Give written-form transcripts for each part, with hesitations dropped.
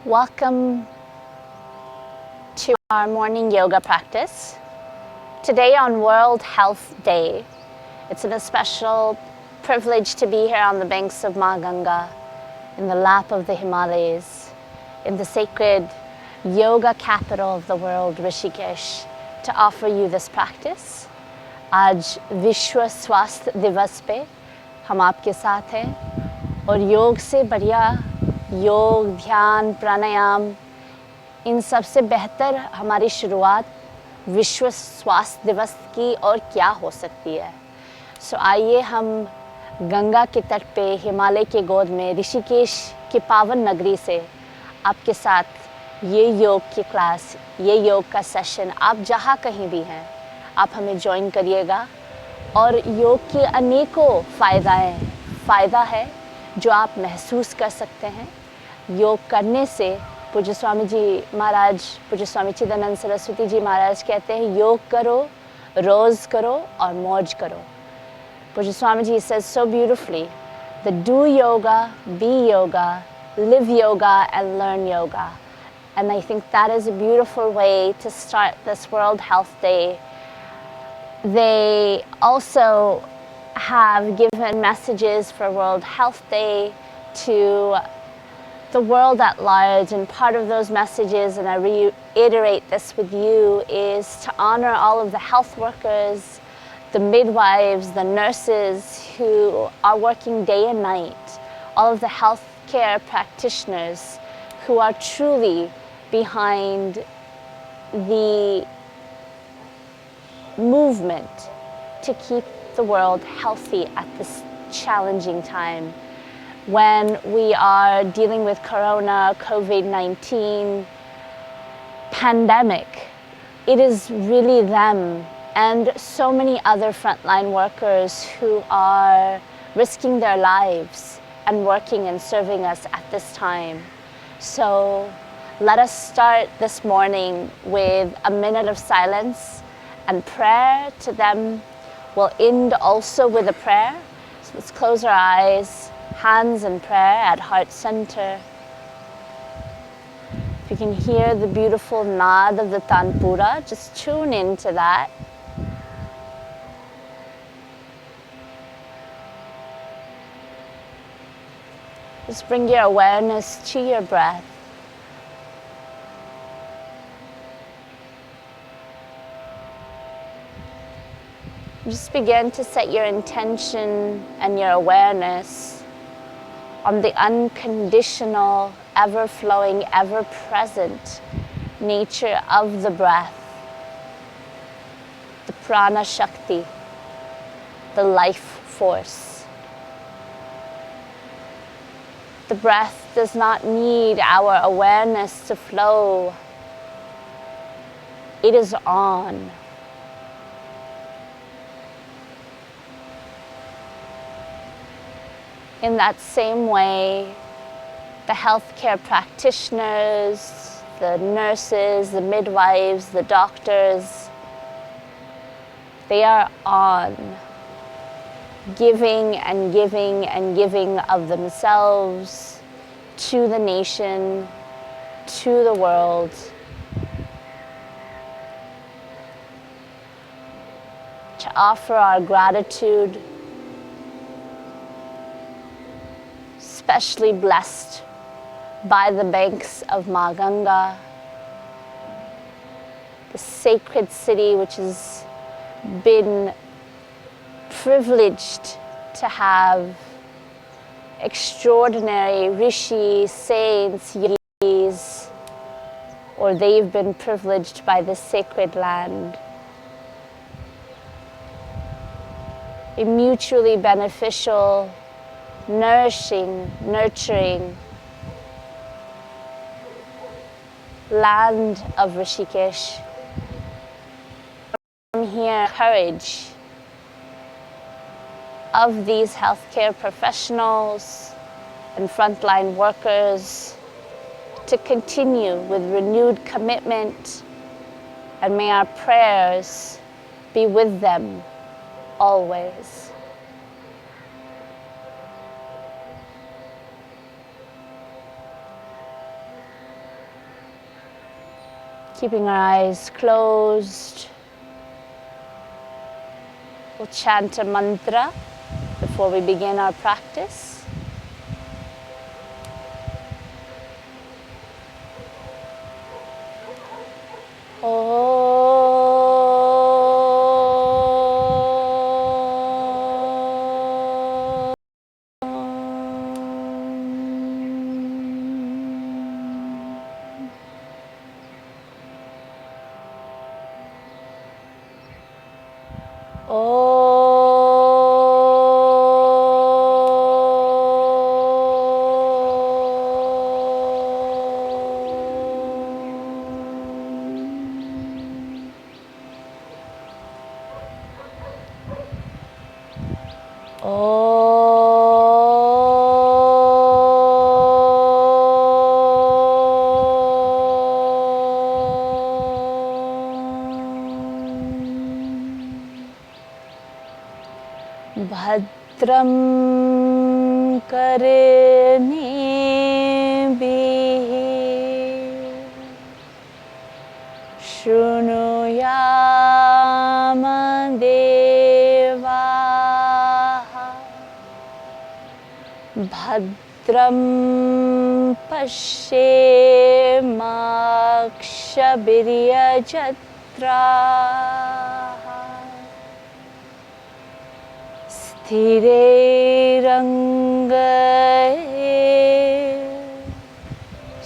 Welcome to our morning yoga practice. Today on World Health Day, it's a special privilege to be here on the banks of Ma Ganga, in the lap of the Himalayas, in the sacred yoga capital of the world, Rishikesh, to offer you this practice. आज विश्व स्वास्थ्य दिवस पे हम आपके साथ हैं और योग से बढ़िया योग, ध्यान, प्राणायाम, इन सब से बेहतर हमारी शुरुआत विश्व स्वास्थ्य दिवस की और क्या हो सकती है। सो आइए हम गंगा के तट पे हिमालय के गोद में ऋषिकेश की पावन नगरी से आपके साथ ये योग की क्लास, ये योग का सेशन, आप जहाँ कहीं भी हैं आप हमें ज्वाइन करिएगा। और योग की अनेकों फ़ायदा है जो आप महसूस कर सकते हैं। योग करने से पूज्य स्वामी जी महाराज, पूज्य स्वामी चिदानंद सरस्वती जी महाराज कहते हैं, योग करो, रोज़ करो और मौज करो। पूज्य Swami ji says so beautifully that do yoga, be yoga, live yoga and learn yoga. And I think that is a beautiful way to start this World Health Day. They also have given messages for World Health Day to the world at large, and part of those messages, and I reiterate this with you, is to honor all of the health workers, the midwives, the nurses who are working day and night, all of the healthcare practitioners who are truly behind the movement to keep the world healthy at this challenging time when we are dealing with Corona, COVID-19 pandemic. It is really them and so many other frontline workers who are risking their lives and working and serving us at this time. So let us start this morning with a minute of silence and prayer to them. We'll end also with a prayer. So let's close our eyes, hands in prayer at heart center. If you can hear the beautiful naad of the Tanpura, just tune into that. Just bring your awareness to your breath. Just begin to set your intention and your awareness on the unconditional, ever-flowing, ever-present nature of the breath, the prana shakti, the life force. The breath does not need our awareness to flow. It is on. In that same way, the healthcare practitioners, the nurses, the midwives, the doctors, they are on, giving and giving and giving of themselves to the nation, to the world. To offer our gratitude, especially blessed by the banks of Ma Ganga, the sacred city which has been privileged to have extraordinary rishis, saints, yogis, or they've been privileged by this sacred land. A mutually beneficial, nourishing, nurturing land of Rishikesh. From here, courage of these healthcare professionals and frontline workers to continue with renewed commitment, and may our prayers be with them always. Keeping our eyes closed, we'll chant a mantra before we begin our practice. भद्रं कर्णेभिः शृणुयाम देवाः भद्रं पश्येमाक्षभिर्यजत्राः स्थिरैरङ्गैः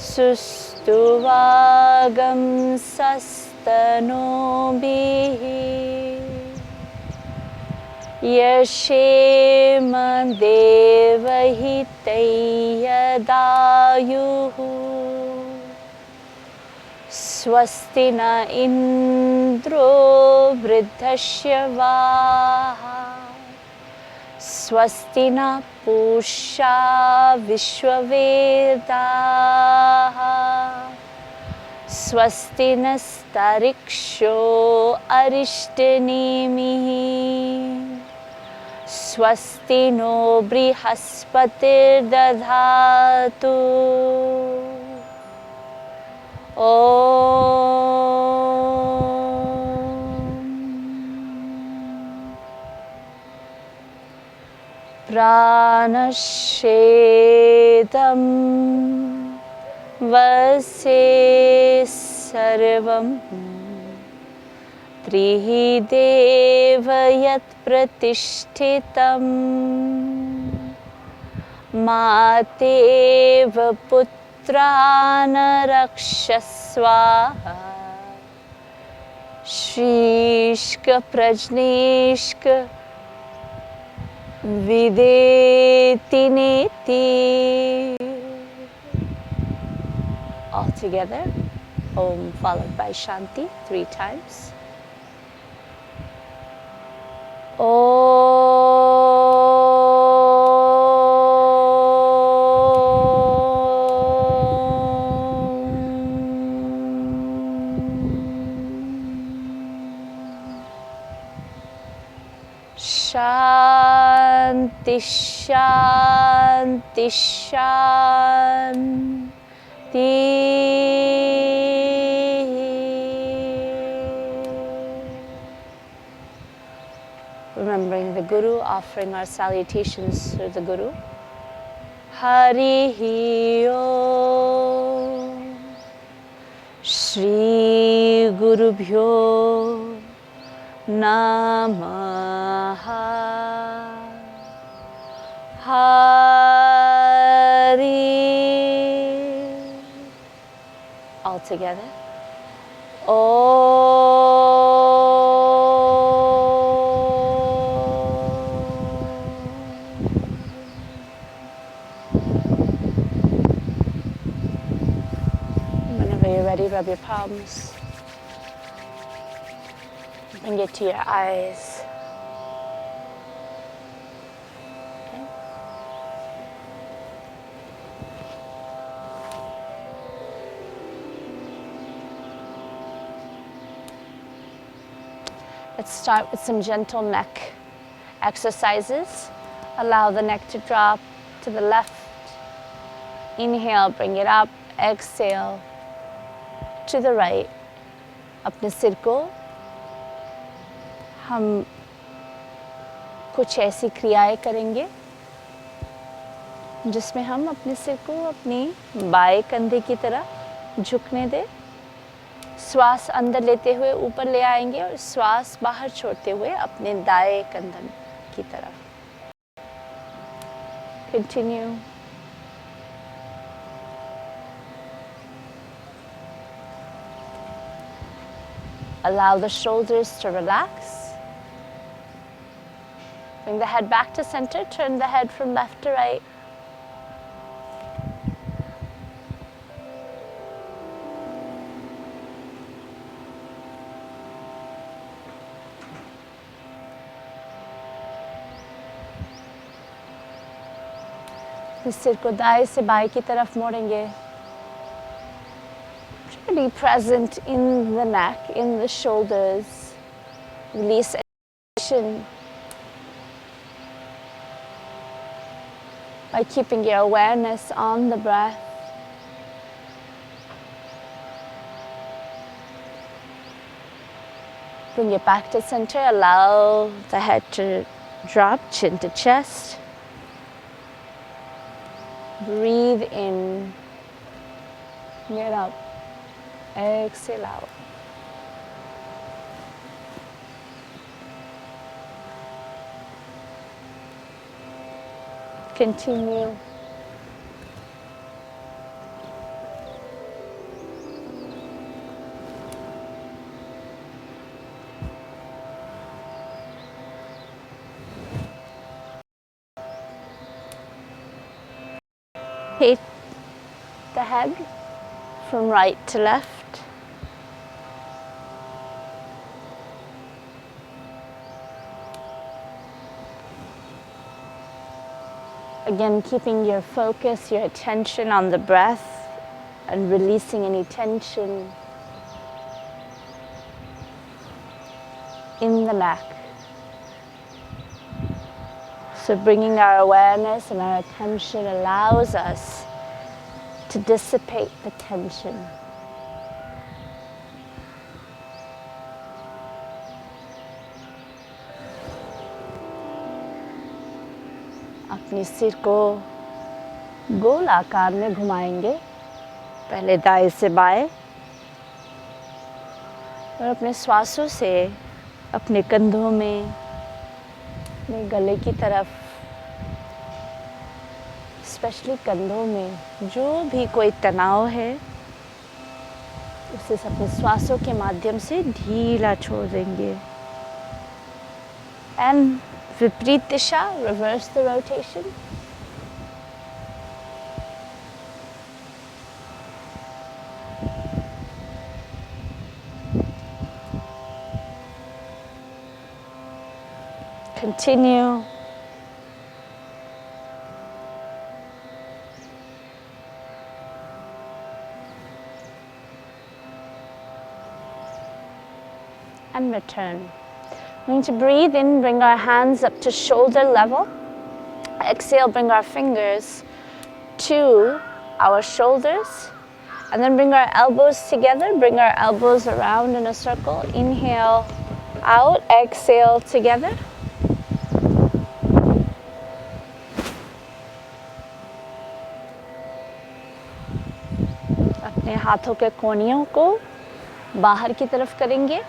सुस्तुवागंसस्तनूभिः यशेम देवहितैर्यदायुः स्वस्ति न इन्द्रो वृद्धश्रवाः स्वस्ति न पूषा विश्ववेदाः स्वस्ति नस्तरिक्षो अरिष्टनेमिः स्वस्ति नो बृहस्पतिर्दधातु प्राणशेदं वसे सर्वं त्रिः देव यत् प्रतिष्ठितं मातेव पुत्रान् रक्षस्व श्रीष्क प्रज्नेष्क Videti neti. All together. Om followed by Shanti 3 times. Shanti, Shanti, Shanti. Remembering the Guru, offering our salutations to the Guru. Harihi Om Shri Gurubhyo Namaha. Hari. All together. Whenever you're ready, rub your palms. Bring it to your eyes. Okay. Let's start with some gentle neck exercises. Allow the neck to drop to the left. Inhale, bring it up. Exhale to the right. अपने सिर को हम कुछ ऐसी क्रियाएं करेंगे जिसमें हम अपने सिर को अपने बाएं कंधे की तरह झुकने दें। श्वास अंदर लेते हुए ऊपर ले आएंगे और श्वास बाहर छोड़ते हुए अपने दाएं कंधे की तरफ। Continue. Allow the shoulders to relax. Bring the head back to center, turn the head from left to right. इस सिर को दाएं से बाएं की तरफ मोड़ेंगे. Be present in the neck, in the shoulders. Release tension by keeping your awareness on the breath. Bring it back to center. Allow the head to drop, chin to chest. Breathe in. Get up. Exhale out. Continue. Hit the head from right to left. Again, keeping your focus, your attention on the breath and releasing any tension in the neck. So bringing our awareness and our attention allows us to dissipate the tension. अपने सिर को गोल आकार में घुमाएंगे, पहले दाएं से बाएं और अपने श्वासों से अपने कंधों में, अपने गले की तरफ, स्पेशली कंधों में जो भी कोई तनाव है उसे अपने श्वासों के माध्यम से ढीला छोड़ देंगे. एंड विपरीत दिशा, reverse the rotation. Continue. And return. We're going to breathe in, bring our hands up to shoulder level. Exhale, bring our fingers to our shoulders. And then bring our elbows together, bring our elbows around in a circle. Inhale out, exhale together. अपने हाथों के कोहनियों को बाहर की तरफ करेंगे.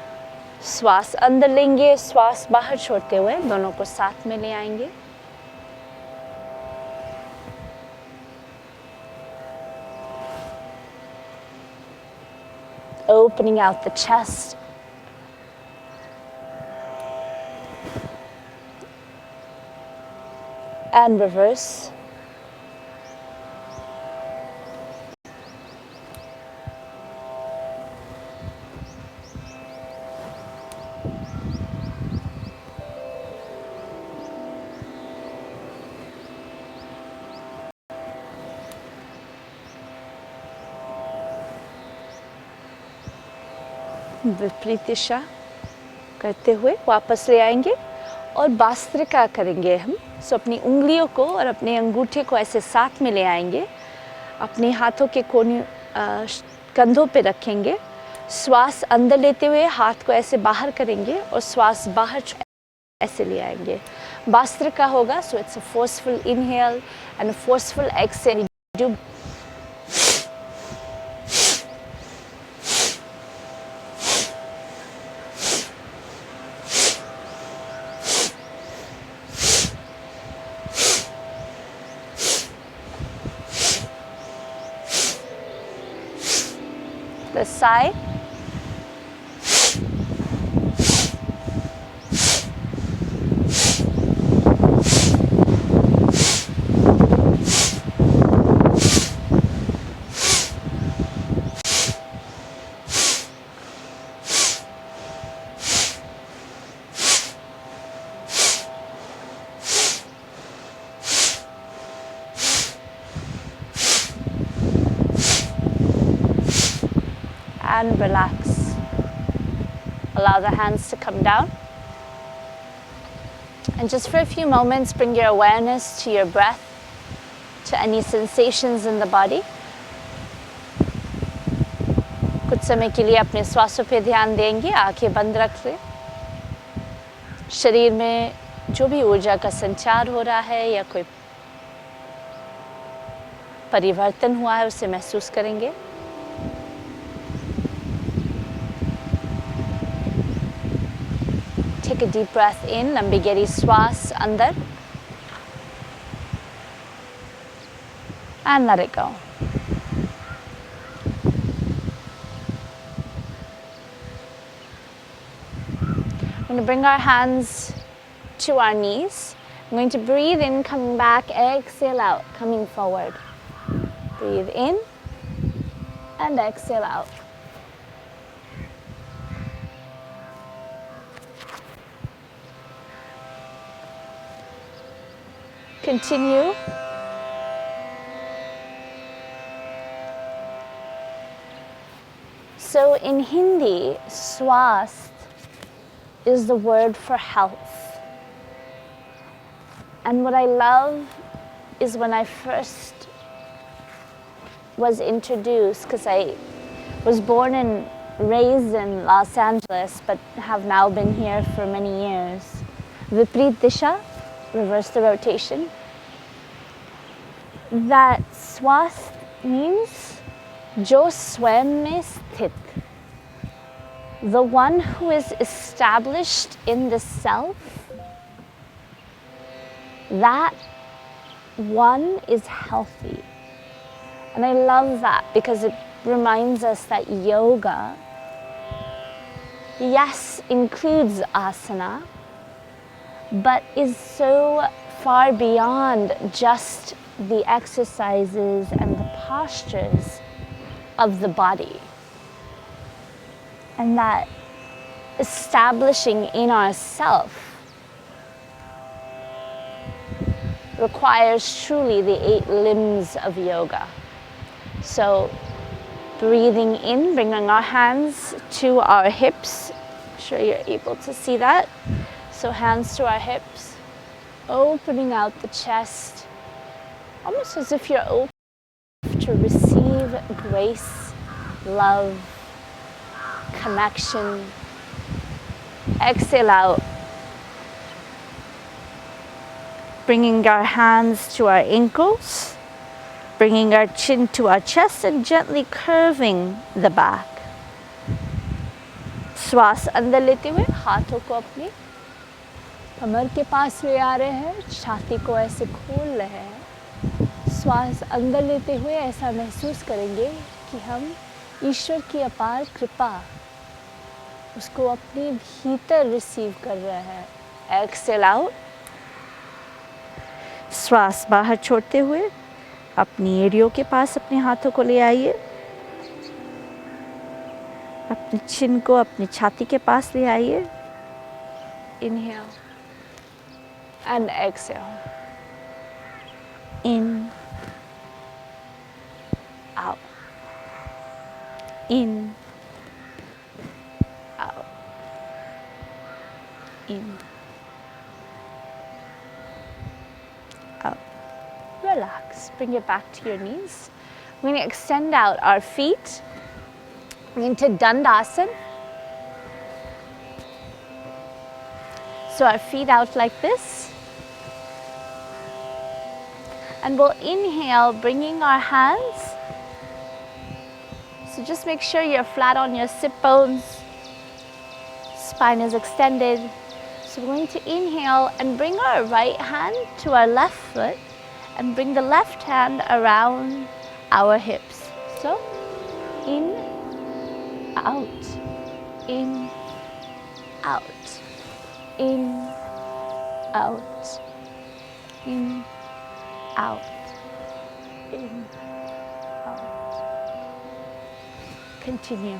श्वास अंदर लेंगे, श्वास बाहर छोड़ते हुए दोनों को साथ में ले आएंगे. Opening out the chest. And reverse. विपरीत दिशा करते हुए वापस ले आएंगे और बास्त्रिका करेंगे हम. सो अपनी उंगलियों को और अपने अंगूठे को ऐसे साथ में ले आएंगे, अपने हाथों के कोने कंधों पे रखेंगे, श्वास अंदर लेते हुए हाथ को ऐसे बाहर करेंगे और श्वास बाहर ऐसे ले आएंगे. Bastrika होगा, so it's a forceful inhale and a forceful exhale. Do the sigh. And relax. Allow the hands to come down. And just for a few moments, bring your awareness to your breath, to any sensations in the body. कुछ समय के लिए अपने श्वासों पे ध्यान देंगे, आंखें बंद रख लें. शरीर में जो भी ऊर्जा का संचार हो रहा है या कोई परिवर्तन हुआ है उसे महसूस करेंगे. Take a deep breath in, लंबी गहरी श्वास अंदर. And let it go. I'm going to bring our hands to our knees. I'm going to breathe in, coming back, exhale out, coming forward. Breathe in and exhale out. Continue. So in Hindi, swast is the word for health. And what I love is when I first was introduced, because I was born and raised in Los Angeles, but have now been here for many years. Viprit Disha, reverse the rotation. That swast means jo swayam mein sthit. The one who is established in the self, that one is healthy. And I love that because it reminds us that yoga, yes, includes asana, but is so far beyond just the exercises and the postures of the body. And that establishing in ourself requires truly the 8 limbs of yoga. So breathing in, bringing our hands to our hips. I'm sure you're able to see that. So hands to our hips, opening out the chest, almost as if you're open to receive grace, love, connection. Exhale out. Bringing our hands to our ankles, bringing our chin to our chest and gently curving the back. श्वास अंदर लेते हुए हाथों को अपने कमर के पास ले आ रहे हैं, छाती को ऐसे खोल रहे हैं. श्वास अंदर लेते हुए ऐसा महसूस करेंगे कि हम ईश्वर की अपार कृपा उसको अपने भीतर रिसीव कर रहे हैं. Exhale out. श्वास बाहर छोड़ते हुए अपनी एड़ियों के पास अपने हाथों को ले आइए. अपने चिन को अपनी छाती के पास ले आइए. Inhale and exhale. In, out, in, out, in, out. Relax. Bring it back to your knees. We're going to extend out our feet. into Dandasana. So our feet out like this. And we'll inhale, bringing our hands. So just make sure you're flat on your sit bones. Spine is extended. So we're going to inhale and bring our right hand to our left foot and bring the left hand around our hips. So in, out, in, out, in, out, in, out, in, out. Continue.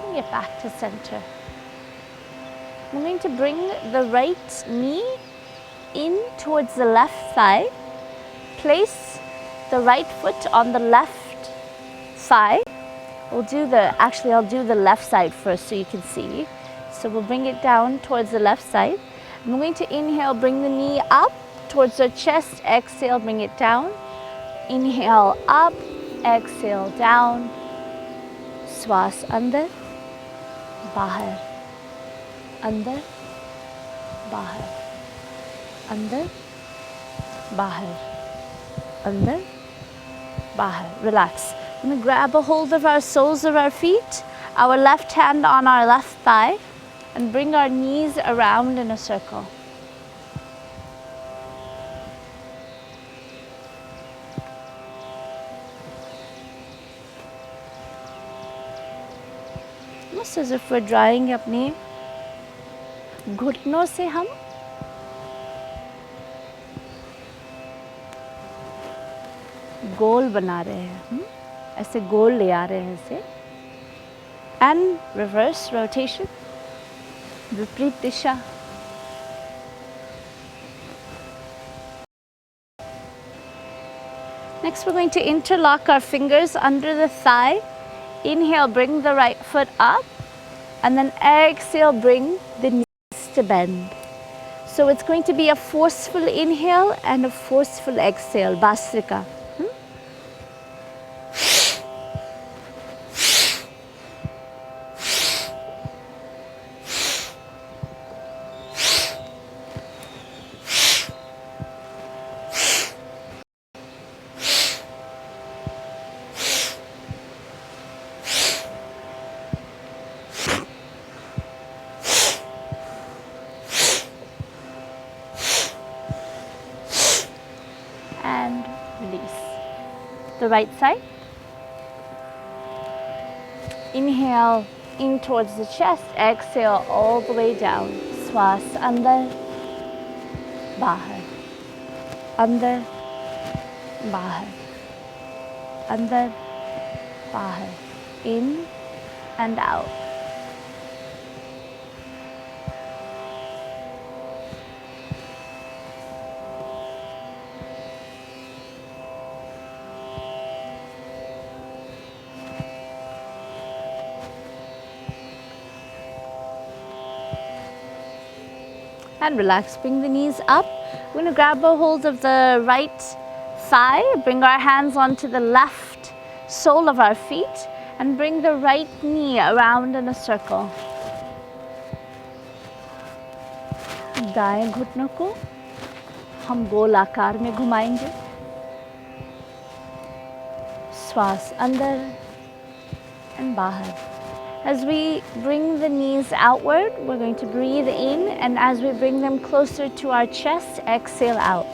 Bring it back to center. I'm going to bring the right knee in towards the left thigh. Place the right foot on the left thigh. I'll do the left side first so you can see. So we'll bring it down towards the left side. I'm going to inhale, bring the knee up towards the chest. Exhale, bring it down. Inhale up, exhale down. Swas andar, bahar, andar, bahar, andar, bahar, andar, bahar. Relax. I'm going to grab a hold of our soles of our feet, our left hand on our left thigh, and bring our knees around in a circle. Almost as if we're drying अपने घुटनों से हम गोल बना रहे हैं, ऐसे गोल ले आ रहे हैं ऐसे. And reverse rotation, विपरीत दिशा. Next we're going to interlock our fingers under the thigh. Inhale, bring the right foot up, and then exhale, bring the knees to bend. So it's going to be a forceful inhale and a forceful exhale, Bhastrika. And release. The right side. Inhale in towards the chest. Exhale all the way down. Swas andar, bahar, andar, bahar, andar, bahar. In and out. And relax, bring the knees up. We're going to grab a hold of the right thigh, bring our hands onto the left sole of our feet, and bring the right knee around in a circle. दाएं घुटनों को हम गोल आकार में घुमाएंगे. श्वास अंदर and bahar. As we bring the knees outward, we're going to breathe in, and as we bring them closer to our chest, exhale out.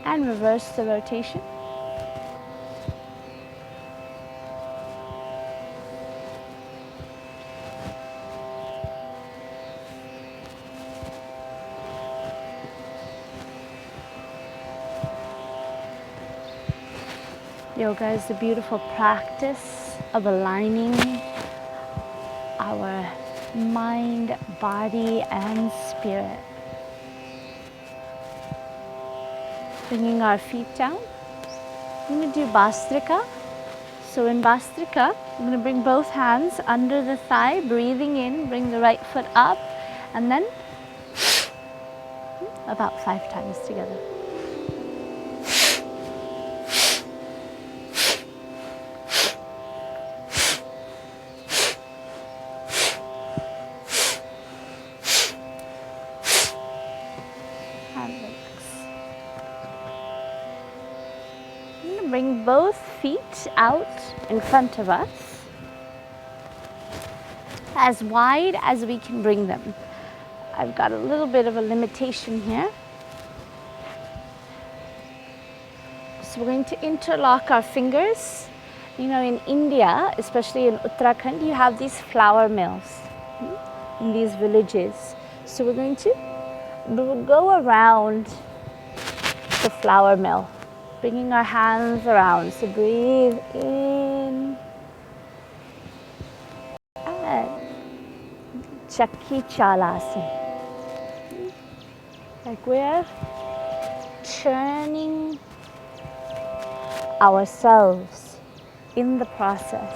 And reverse the rotation. Yoga is the beautiful practice of aligning our mind, body, and spirit. Bringing our feet down. I'm going to do Bhastrika. So in Bhastrika, I'm going to bring both hands under the thigh, breathing in, bring the right foot up, and then about 5 times together. Bring both feet out in front of us, as wide as we can bring them. I've got a little bit of a limitation here. So we're going to interlock our fingers. You know, in India, especially in Uttarakhand, you have these flour mills in these villages. So we're going to go around the flour mill, bringing our hands around. So breathe in and Chakki Chalasana. Like we're churning ourselves in the process.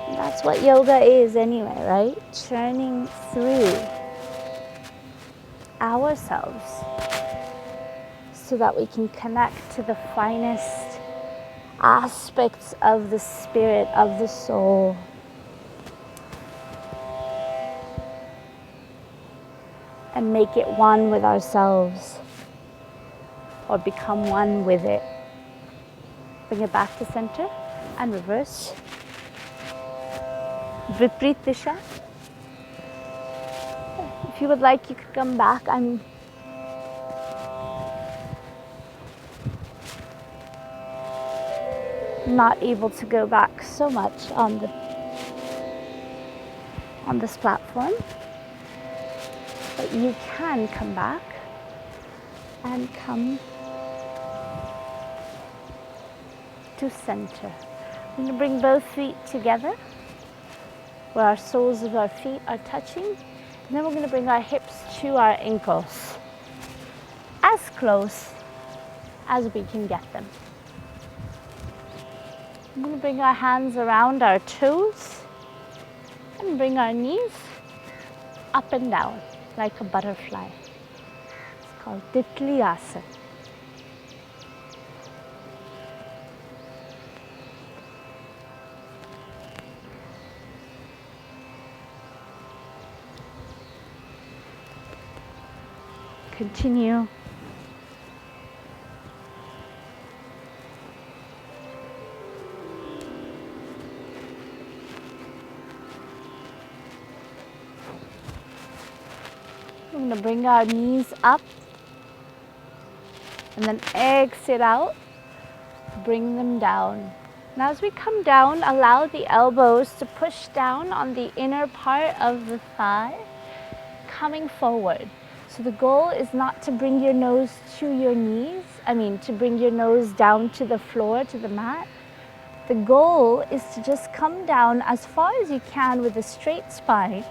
And that's what yoga is anyway, right? Churning through ourselves so that we can connect to the finest aspects of the spirit, of the soul. And make it one with ourselves, or become one with it. Bring it back to center and reverse. Viprit Disha. If you would like, you could come back. I'm not able to go back so much on this platform, but you can come back and come to center. We're going to bring both feet together where our soles of our feet are touching, and then we're going to bring our hips to our ankles, as close as we can get them. I'm going to bring our hands around our toes and bring our knees up and down like a butterfly. It's called Titli Asana. Continue. We're going to bring our knees up and then exhale out, bring them down. Now as we come down, allow the elbows to push down on the inner part of the thigh, coming forward. So the goal is not to bring your nose to your knees, to bring your nose down to the floor, to the mat. The goal is to just come down as far as you can with a straight spine,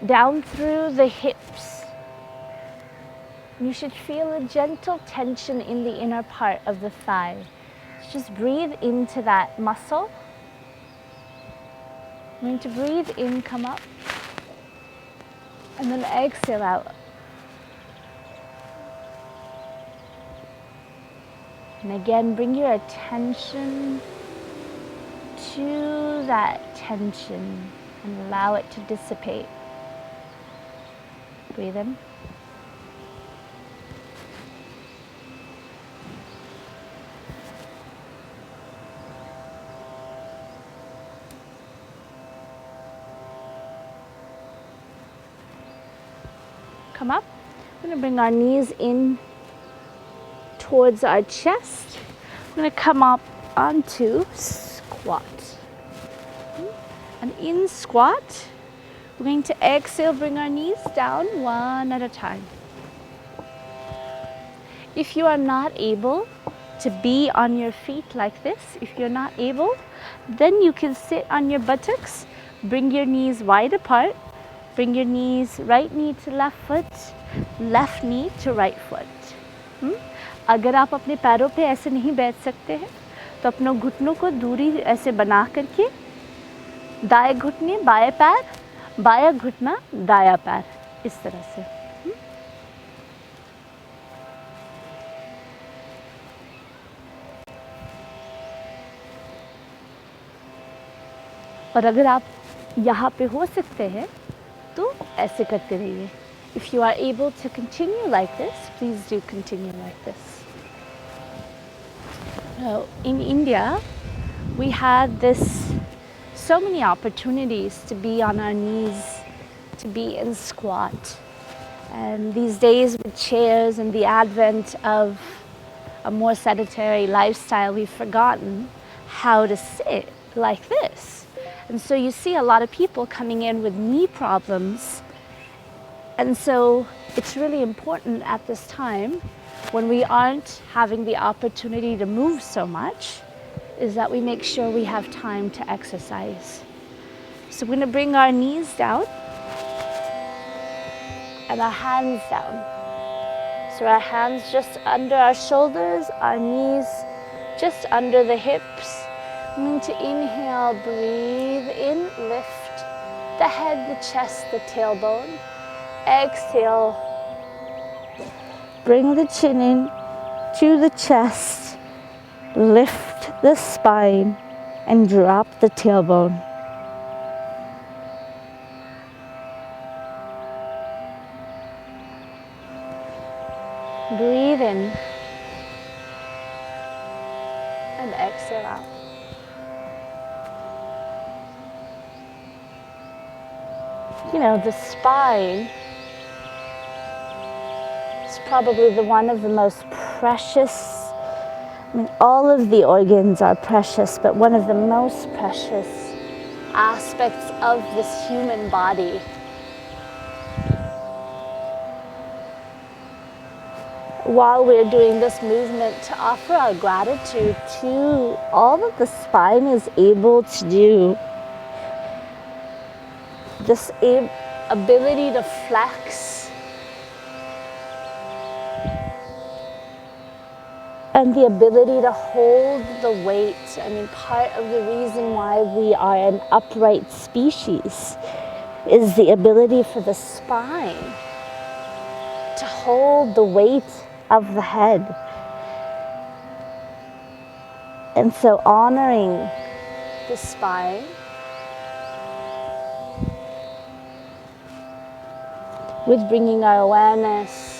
down through the hips. You should feel a gentle tension in the inner part of the thigh. Just breathe into that muscle. I'm going to breathe in, come up, and then exhale out. And again, bring your attention to that tension and allow it to dissipate. Breathe in. Come up. We're going to bring our knees in towards our chest. We're going to come up onto squat. And in squat, we're going to exhale, bring our knees down one at a time. If you are not able to be on your feet like this. If you're not able, then you can sit on your buttocks, bring your knees wide apart, bring your knees, right knee to left knee to right foot. अगर आप अपने पैरों पे ऐसे नहीं बैठ सकते हैं तो अपनों घुटनों को दूरी ऐसे बना करके दाएं घुटने बाएं पैर, बायां घुटना दायां पैर, इस तरह से. और अगर आप यहाँ पे हो सकते हैं तो ऐसे करते रहिए. If you are able to continue like this, please do continue like this. Now, in India, we had so many opportunities to be on our knees, to be in squat. And these days with chairs and the advent of a more sedentary lifestyle, we've forgotten how to sit like this. And so you see a lot of people coming in with knee problems. And so it's really important at this time, when we aren't having the opportunity to move so much, is that we make sure we have time to exercise. So we're going to bring our knees down and our hands down. So our hands just under our shoulders, our knees just under the hips. I'm going to inhale, breathe in, lift the head, the chest, the tailbone. Exhale, bring the chin in to the chest, lift the spine, and drop the tailbone. Breathe in and exhale out. You know, the spine is probably one of the most precious, all of the organs are precious, but one of the most precious aspects of this human body. While we're doing this movement, to offer our gratitude to all that the spine is able to do, this ability to flex, and the ability to hold the weight. I mean, part of the reason why we are an upright species is the ability for the spine to hold the weight of the head. And so honoring the spine with bringing our awareness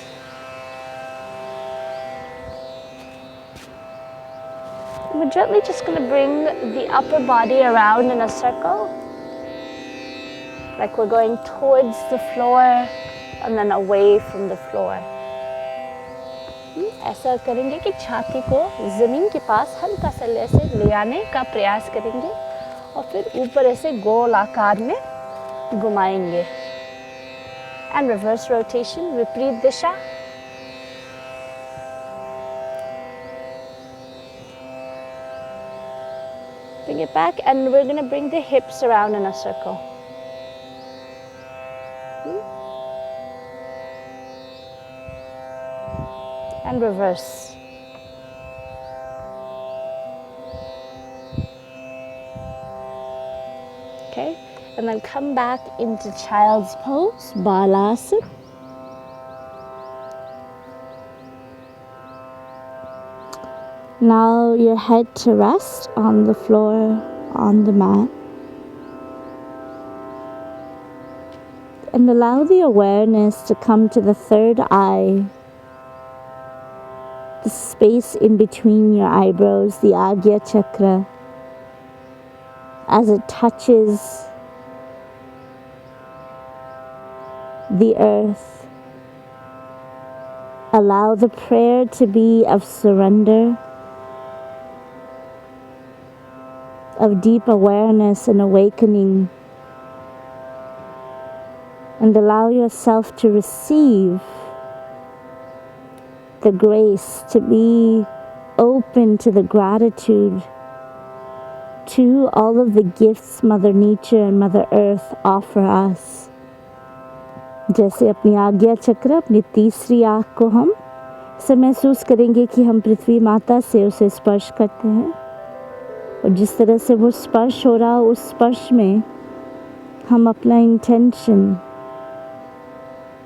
we're gently just going to bring the upper body around in a circle, like we're going towards the floor and then away from the floor. ऐसा करेंगे कि छाती को ज़मीन के पास हल्का सा ऐसे ले आने का प्रयास करेंगे और फिर ऊपर ऐसे गोल आकार में घुमाएंगे. And reverse rotation, विपरीत दिशा. Bring it back, and we're going to bring the hips around in a circle. And reverse. Okay, and then come back into child's pose, Balasana. Allow your head to rest on the floor, on the mat. And allow the awareness to come to the third eye, the space in between your eyebrows, the Agya Chakra, as it touches the earth. Allow the prayer to be of surrender, of deep awareness and awakening, and allow yourself to receive the grace to be open to the gratitude to all of the gifts Mother Nature and Mother Earth offer us. जैसे अपनी आज्ञा चक्र, अपनी तीसरी आँख को हम से महसूस करेंगे कि हम पृथ्वी माता से उसे स्पर्श करते हैं, और जिस तरह से वो स्पर्श हो रहा, उस स्पर्श में हम अपना इंटेंशन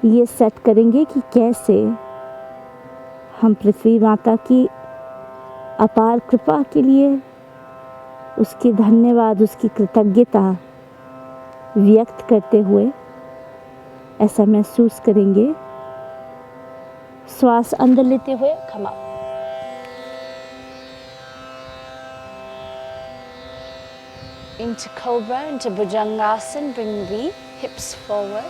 ये सेट करेंगे कि कैसे हम पृथ्वी माता की अपार कृपा के लिए उसकी धन्यवाद, उसकी कृतज्ञता व्यक्त करते हुए ऐसा महसूस करेंगे। श्वास अंदर लेते हुए come up. Into Cobra, into Bhujangasana, bring the hips forward.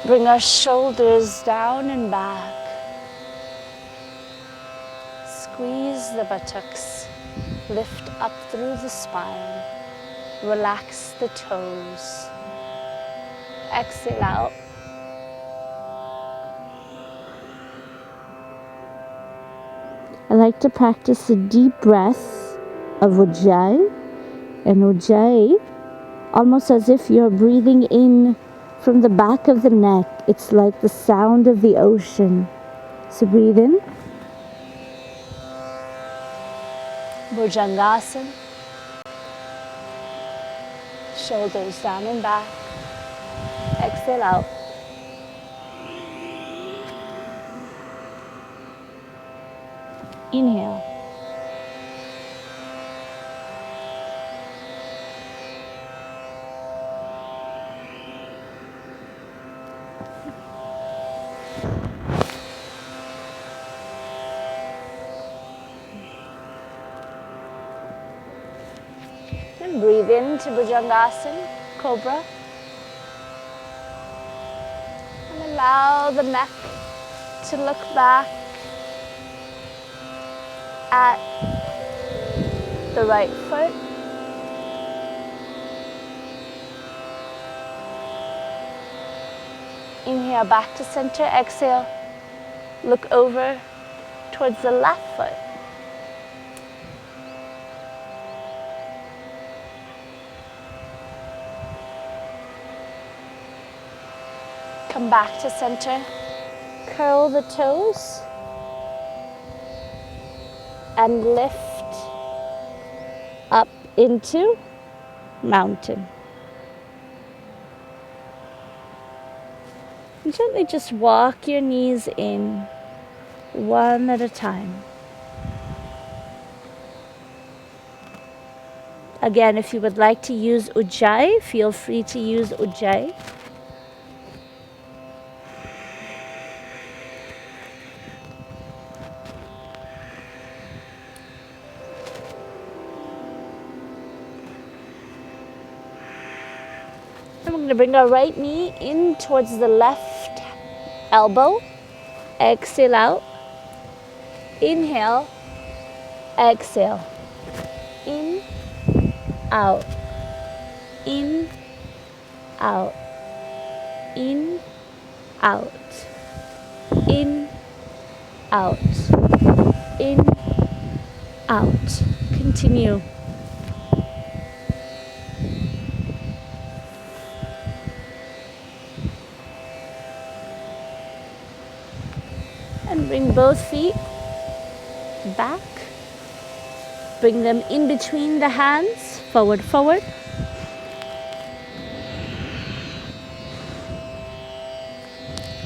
Bring our shoulders down and back. Squeeze the buttocks. Lift up through the spine. Relax the toes. Exhale out. I like to practice a deep breath of Ujjayi, and Ujjayi, almost as if you're breathing in from the back of the neck. It's like the sound of the ocean. So breathe in. Bhujangasana. Shoulders down and back. Exhale out. Inhale. And breathe into Bhujangasana, Cobra. And allow the neck to look back at the right foot. Inhale back to center, exhale, look over towards the left foot. Come back to center, curl the toes and lift up into mountain. And gently just walk your knees in one at a time. Again, if you would like to use Ujjayi, feel free to use Ujjayi. And we're going to bring our right knee in towards the left elbow. Exhale out. Inhale. Exhale. In. Out. In. Out. In. Out. In. Out. In. Out. Continue. And bring both feet back. Bring them in between the hands, forward, forward.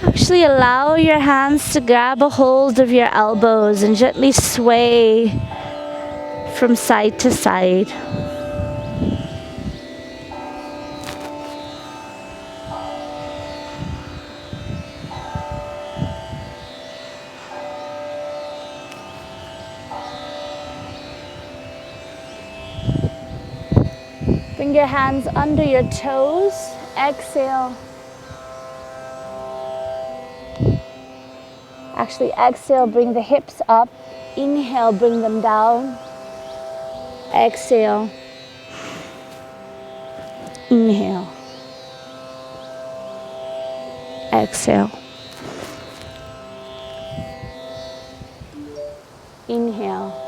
Actually allow your hands to grab a hold of your elbows and gently sway from side to side. Bring your hands under your toes. Exhale. Actually, exhale, bring the hips up. Inhale, bring them down. Exhale. Inhale. Exhale. Inhale.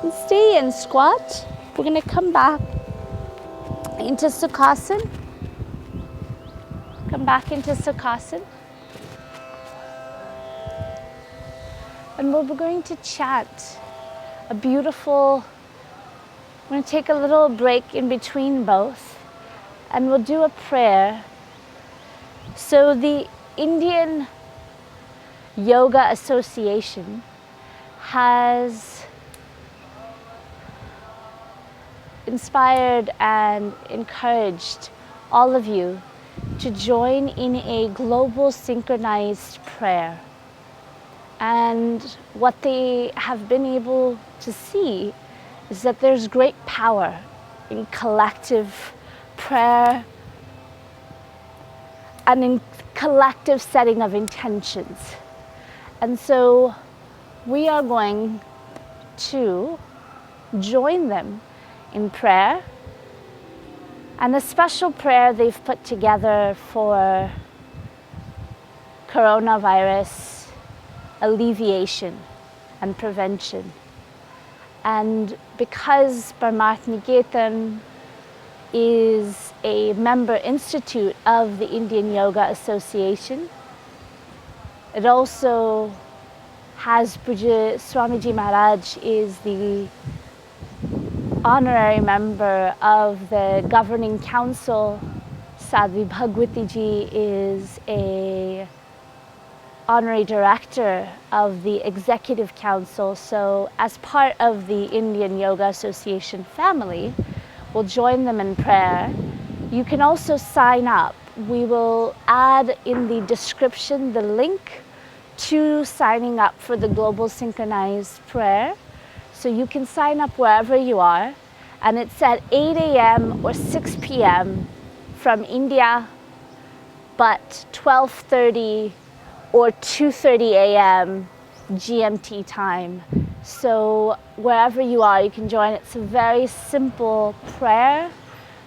And stay in squat. We're going to come back into Sukhasana. Come back into Sukhasana. And we're going to chant a beautiful, we're going to take a little break in between both, and we'll do a prayer. So the Indian Yoga Association has inspired and encouraged all of you to join in a global synchronized prayer. And what they have been able to see is that there's great power in collective prayer and in collective setting of intentions. And so we are going to join them in prayer, and a special prayer they've put together for coronavirus alleviation and prevention. And because Parmarth Niketan is a member institute of the Indian Yoga Association, it also has Pujya Swamiji Maharaj is the honorary member of the governing council. Sadhvi Bhagwati ji is a honorary director of the executive council. So as part of the Indian Yoga Association family, we'll join them in prayer. You can also sign up. We will add in the description the link to signing up for the Global Synchronized Prayer. So you can sign up wherever you are, and it's at 8 a.m. or 6 p.m. from India, but 12:30 or 2:30 a.m. GMT time. So wherever you are, you can join. It's a very simple prayer,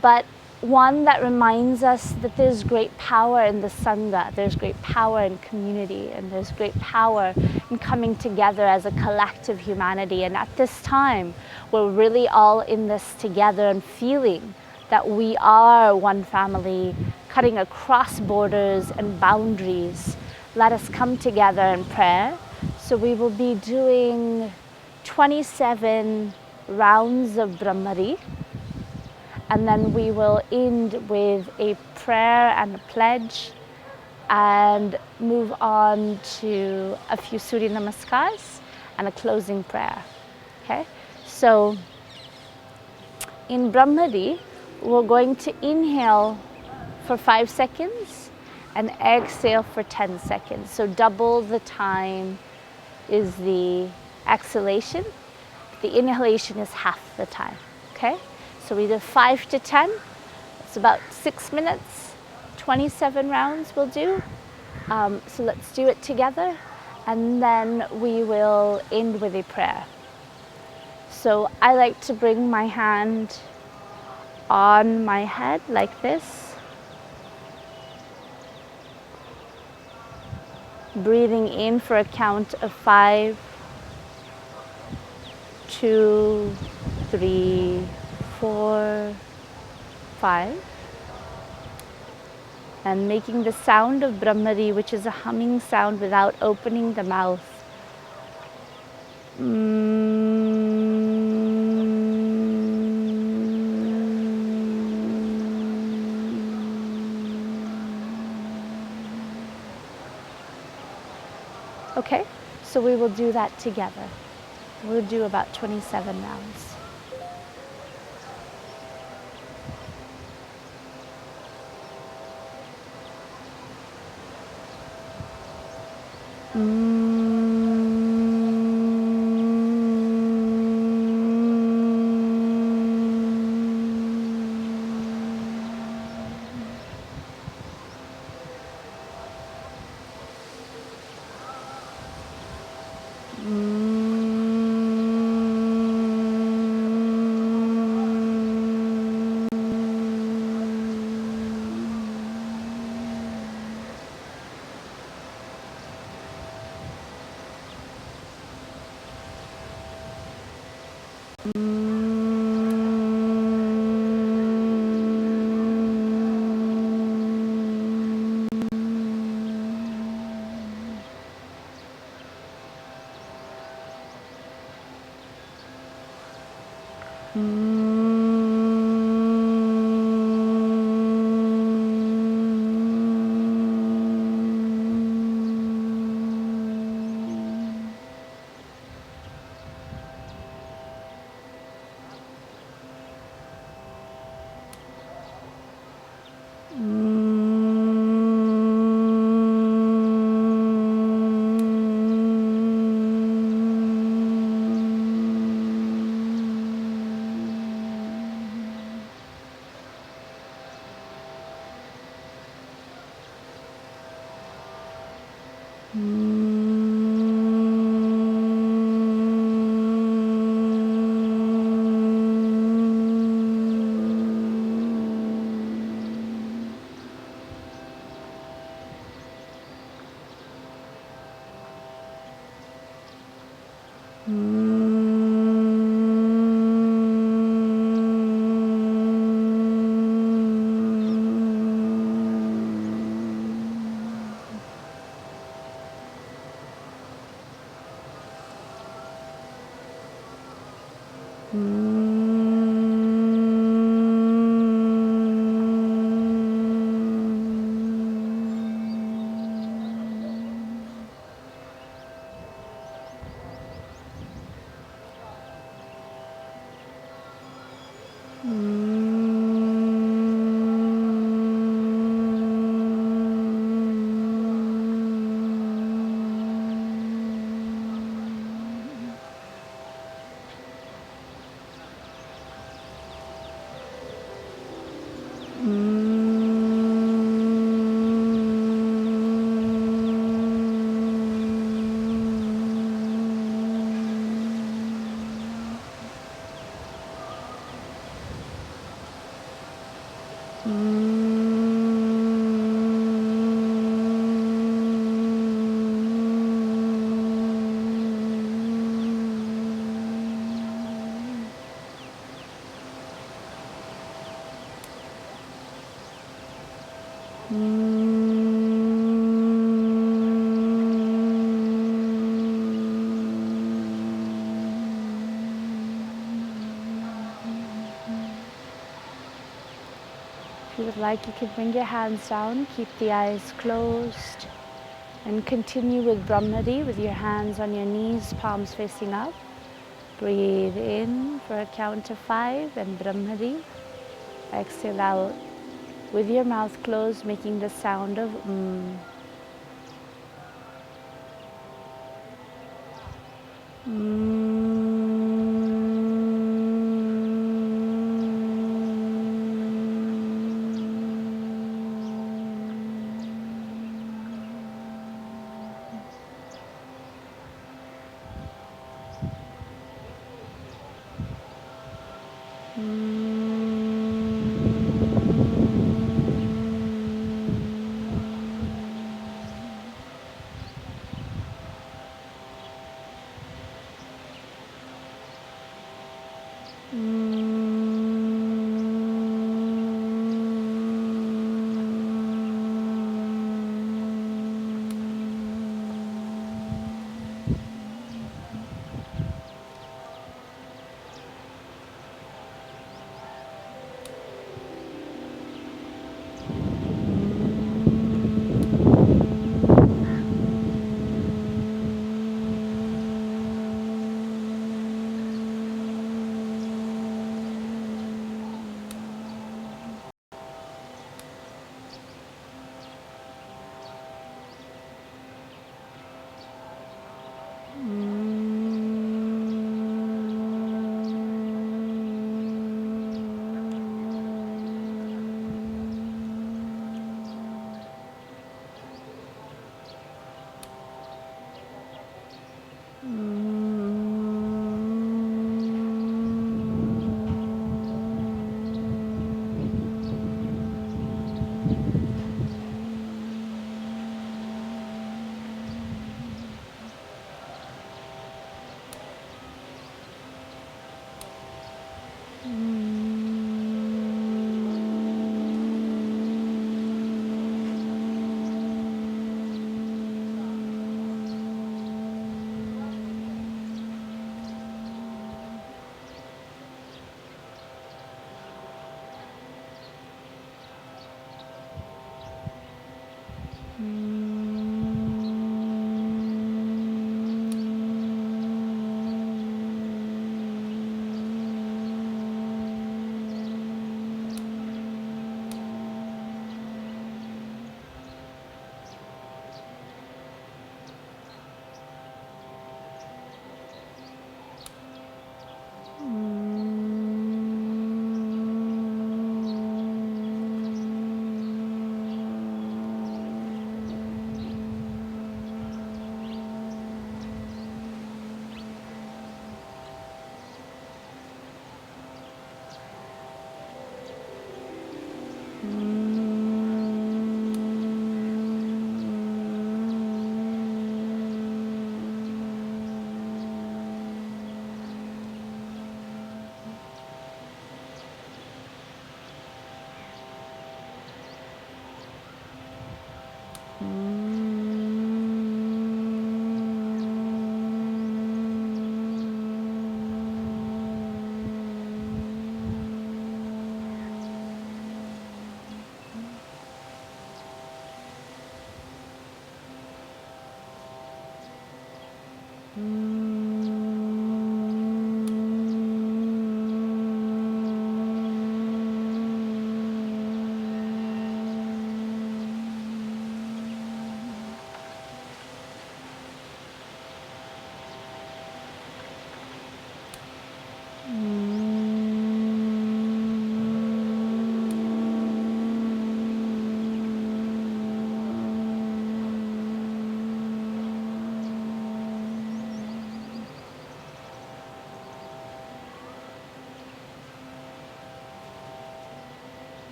but one that reminds us that there's great power in the Sangha, there's great power in community, and there's great power in coming together as a collective humanity. And at this time, we're really all in this together and feeling that we are one family, cutting across borders and boundaries. Let us come together in prayer. So we will be doing 27 rounds of Brahmani, and then we will end with a prayer and a pledge and move on to a few Surya Namaskars and a closing prayer. Okay? So in Brahmani, we're going to inhale for 5 seconds and exhale for 10 seconds. So double the time is the exhalation. The inhalation is half the time. Okay? So we do 5 to 10. It's about 6 minutes. 27 rounds we'll do. So let's do it together, and then we will end with a prayer. So I like to bring my hand on my head like this, breathing in for a count of 5, 2, 3, 4, 5, and making the sound of Brahmari, which is a humming sound without opening the mouth. Okay, so we will do that together. We'll do about 27 rounds. If you would like, you can bring your hands down, keep the eyes closed, and continue with Brahmani with your hands on your knees, palms facing up. Breathe in for a count of 5 and Brahmani. Exhale out with your mouth closed, making the sound of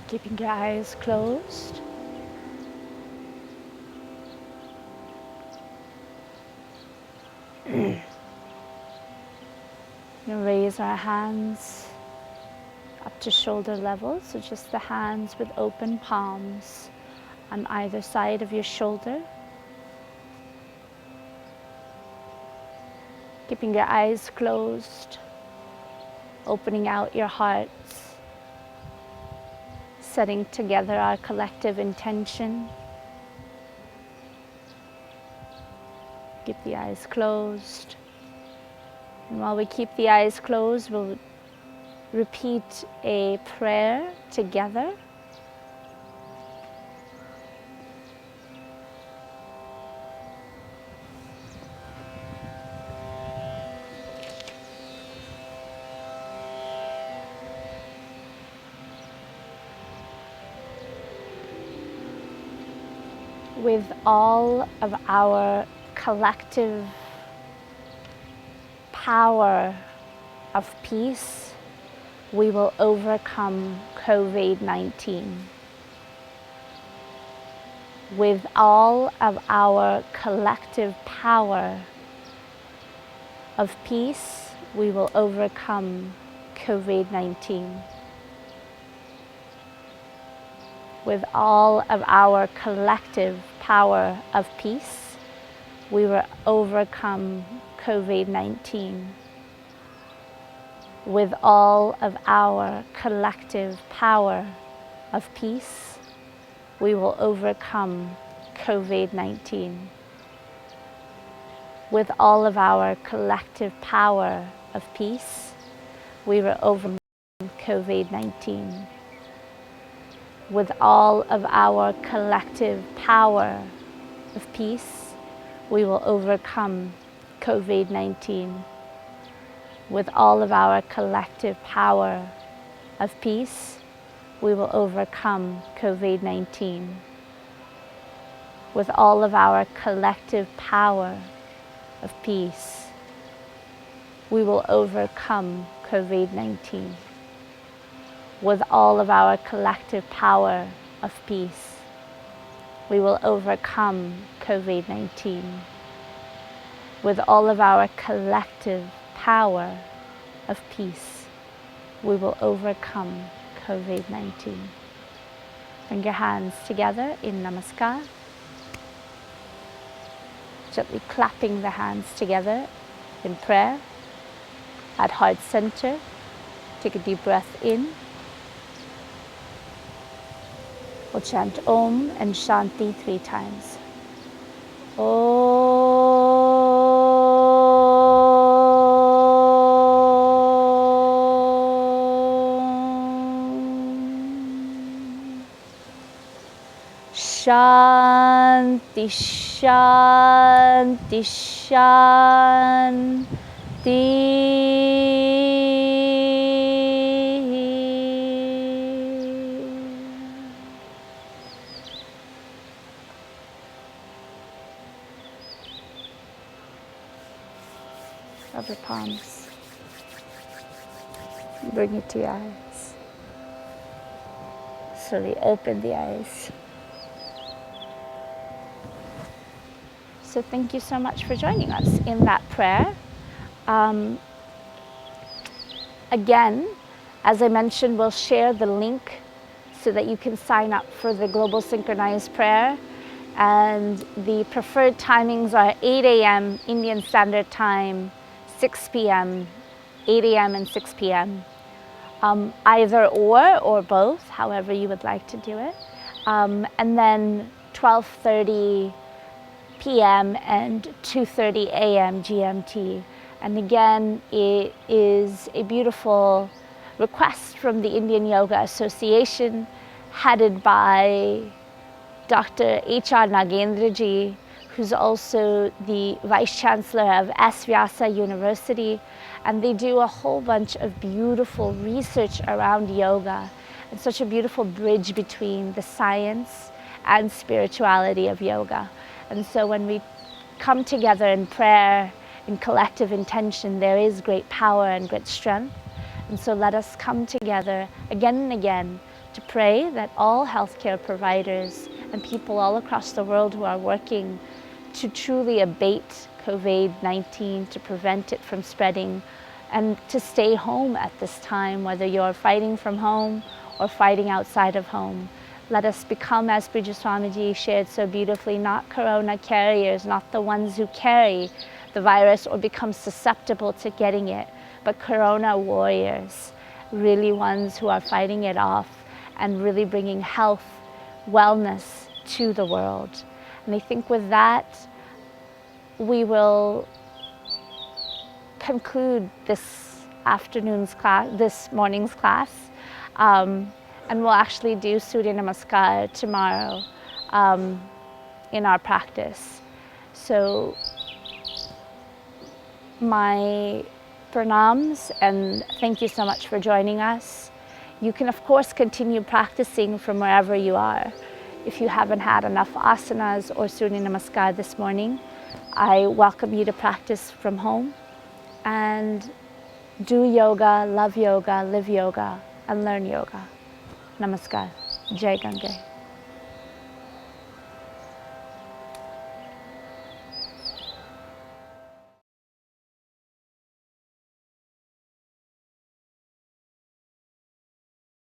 Keeping your eyes closed. We'll raise our hands up to shoulder level, so just the hands with open palms on either side of your shoulder. Keeping your eyes closed, opening out your hearts, setting together our collective intention. Keep the eyes closed. And while we keep the eyes closed, we'll repeat a prayer together. With all of our collective power of peace, we will overcome COVID-19. With all of our collective power of peace, we will overcome COVID-19. With all of our collective power of peace, we will overcome COVID-19. With all of our collective power of peace, we will overcome COVID-19. With all of our collective power of peace, we will overcome COVID-19. With all of our collective power of peace, we will overcome COVID-19. With all of our collective power of peace, we will overcome COVID-19. With all of our collective power of peace, we will overcome COVID-19. With all of our collective power of peace, we will overcome COVID-19. With all of our collective power of peace, we will overcome COVID-19. Bring your hands together in Namaskar. Gently clapping the hands together in prayer at heart center. Take a deep breath in. We'll chant Om and Shanti 3 times. Om. Shanti, Shanti, Shanti. Rub your palms. Bring it to your eyes. Slowly open the eyes. So thank you so much for joining us in that prayer. Again, as I mentioned, we'll share the link so that you can sign up for the Global Synchronized Prayer. And the preferred timings are 8 a.m. Indian Standard Time, 6 p.m., 8 a.m. and 6 p.m. Either or both, however you would like to do it. And then 12:30 p.m. and 2:30 a.m. GMT. And again, it is a beautiful request from the Indian Yoga Association, headed by Dr. H.R. Nagendraji, who's also the Vice Chancellor of S. Vyasa University. And they do a whole bunch of beautiful research around yoga and such a beautiful bridge between the science and spirituality of yoga. And so when we come together in prayer, in collective intention, there is great power and great strength. And so let us come together again and again to pray that all healthcare providers and people all across the world who are working to truly abate COVID-19, to prevent it from spreading, and to stay home at this time, whether you're fighting from home or fighting outside of home. Let us become, as Pujya Swamiji shared so beautifully, not corona carriers, not the ones who carry the virus or become susceptible to getting it, but corona warriors, really ones who are fighting it off and really bringing health, wellness to the world. And I think with that, we will conclude this afternoon's class, this morning's class, and we'll actually do Surya Namaskar tomorrow in our practice. So my pranams, and thank you so much for joining us. You can of course continue practicing from wherever you are. If you haven't had enough asanas or Surya Namaskar this morning, I welcome you to practice from home and do yoga, love yoga, live yoga, and learn yoga. Namaskar. Jai Gange.